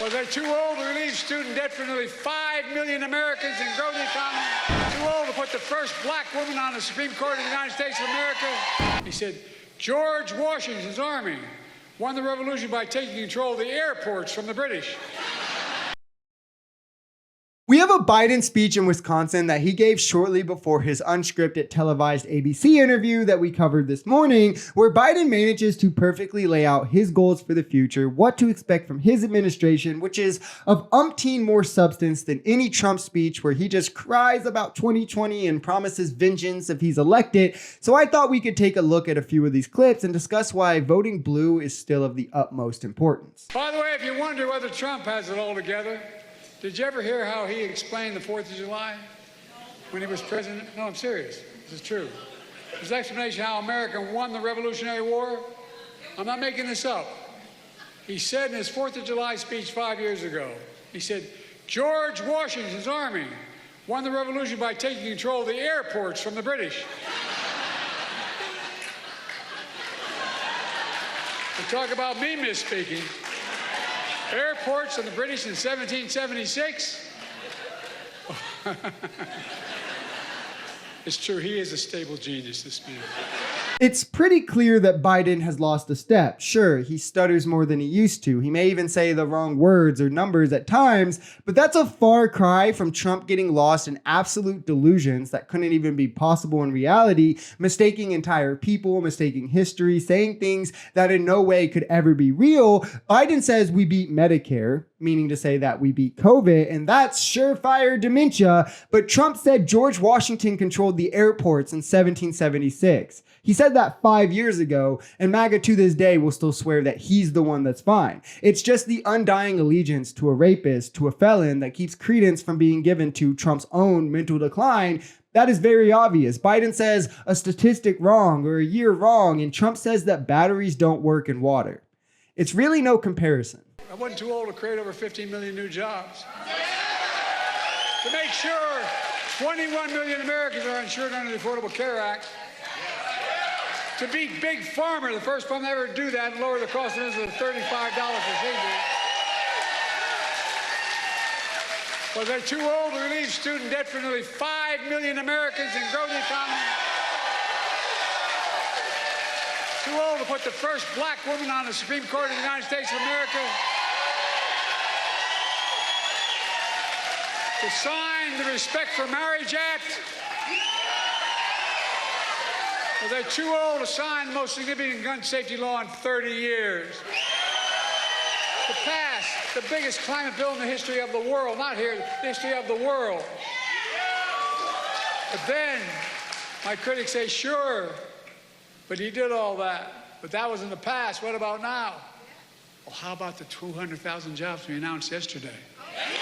Was I too old to relieve student debt for nearly 5 million Americans and grow the economy? Too old to put the first black woman on the Supreme Court of the United States of America? He said, George Washington's army won the revolution by taking control of the airports from the British. We have a Biden speech in Wisconsin that he gave shortly before his unscripted televised ABC interview that we covered this morning, where Biden manages to perfectly lay out his goals for the future, what to expect from his administration, which is of umpteen more substance than any Trump speech where he just cries about 2020 and promises vengeance if he's elected. So I thought we could take a look at a few of these clips and discuss why voting blue is still of the utmost importance. By the way, if you wonder whether Trump has it all together, did you ever hear how he explained the 4th of July when he was president? No, I'm serious. This is true. His explanation how America won the Revolutionary War, I'm not making this up. He said in his 4th of July speech 5 years ago, he said, George Washington's army won the revolution by taking control of the airports from the British. To talk about me misspeaking. Airports and the British in 1776? It's true, he is a stable genius, this man. It's pretty clear that Biden has lost a step. Sure, he stutters more than he used to. He may even say the wrong words or numbers at times, but that's a far cry from Trump getting lost in absolute delusions that couldn't even be possible in reality, mistaking entire people, mistaking history, saying things that in no way could ever be real. Biden says we beat Medicare, meaning to say that we beat COVID, and that's surefire dementia. But Trump said George Washington controlled the airports in 1776. He said that 5 years ago, and MAGA to this day will still swear that he's the one that's fine. It's just the undying allegiance to a rapist, to a felon, that keeps credence from being given to Trump's own mental decline. That is very obvious. Biden says a statistic wrong or a year wrong, and Trump says that batteries don't work in water. It's really no comparison. I wasn't too old to create over 15 million new jobs. To make sure 21 million Americans are insured under the Affordable Care Act. To beat Big Pharma, the first one to ever do that, and lower the cost of insulin to $35 procedure. Was I too old to relieve student debt for nearly 5 million Americans and grow the economy? Too old to put the first black woman on the Supreme Court of the United States of America? To sign the Respect for Marriage Act? Was I too old to sign the most significant gun safety law in 30 years? To pass the biggest climate bill in the history of the world, not here, the history of the world. But then, my critics say, sure, but he did all that. But that was in the past. What about now? Well, how about the 200,000 jobs we announced yesterday?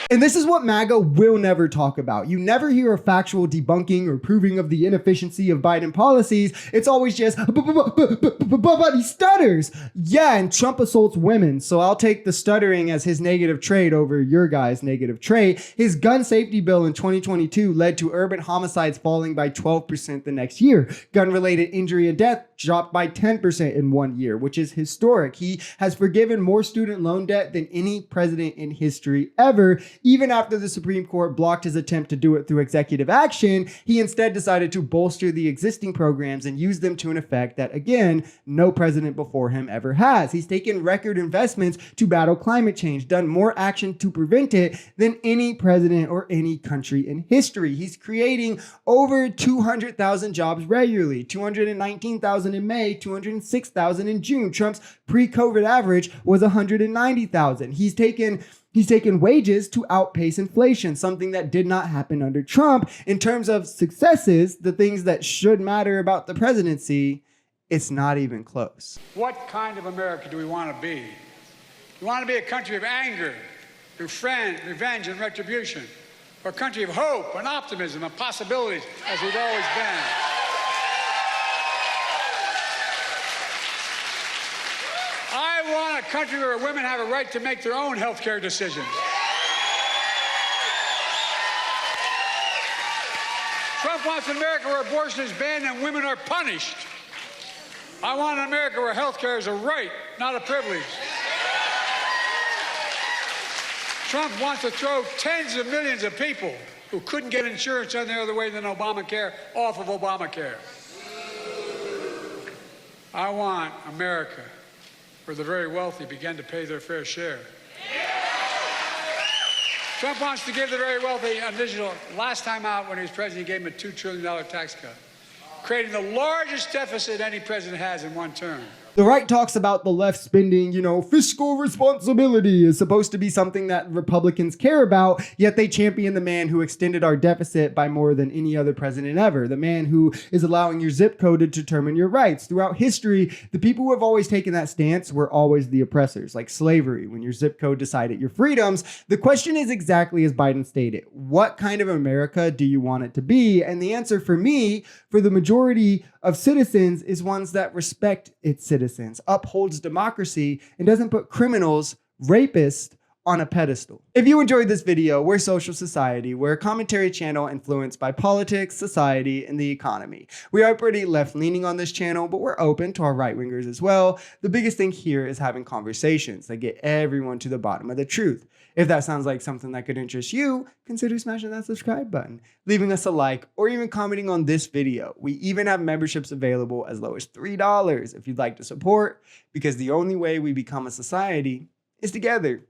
And this is what MAGA will never talk about. You never hear a factual debunking or proving of the inefficiency of Biden policies. It's always just, but he stutters. Yeah, and Trump assaults women. So I'll take the stuttering as his negative trait over your guy's negative trait. His gun safety bill in 2022 led to urban homicides falling by 12% the next year. Gun-related injury and death dropped by 10% in 1 year, which is historic. He has forgiven more student loan debt than any president in history ever. Even after the Supreme Court blocked his attempt to do it through executive action, he instead decided to bolster the existing programs and use them to an effect that, again, no president before him ever has. He's taken record investments to battle climate change, done more action to prevent it than any president or any country in history. He's creating over 200,000 jobs regularly, 219,000 in May, 206,000 in June. Trump's pre-COVID average was 190,000. He's taken wages to outpace inflation, something that did not happen under Trump. In terms of successes, the things that should matter about the presidency, it's not even close. What kind of America do we want to be? We want to be a country of anger, revenge, and retribution, or a country of hope and optimism and possibilities, as we've always been. I want a country where women have a right to make their own health care decisions. Trump wants an America where abortion is banned and women are punished. I want an America where health care is a right, not a privilege. Trump wants to throw tens of millions of people who couldn't get insurance any other way than Obamacare off of Obamacare. I want America where the very wealthy begin to pay their fair share. Trump wants to give the very wealthy an additional, last time out when he was president, he gave them a $2 trillion tax cut, creating the largest deficit any president has in one term. The right talks about the left spending, fiscal responsibility is supposed to be something that Republicans care about, yet they champion the man who extended our deficit by more than any other president ever, the man who is allowing your zip code to determine your rights. Throughout history, the people who have always taken that stance were always the oppressors, like slavery, when your zip code decided your freedoms. The question is exactly as Biden stated: what kind of America do you want it to be? And the answer for me, for the majority of citizens, is ones that respect its citizens, upholds democracy, and doesn't put criminals, rapists, on a pedestal. If you enjoyed this video, we're Social Society. We're a commentary channel influenced by politics, society, and the economy. We are pretty left-leaning on this channel, but we're open to our right-wingers as well. The biggest thing here is having conversations that get everyone to the bottom of the truth. If that sounds like something that could interest you, consider smashing that subscribe button, leaving us a like, or even commenting on this video. We even have memberships available as low as $3 if you'd like to support, because the only way we become a society is together.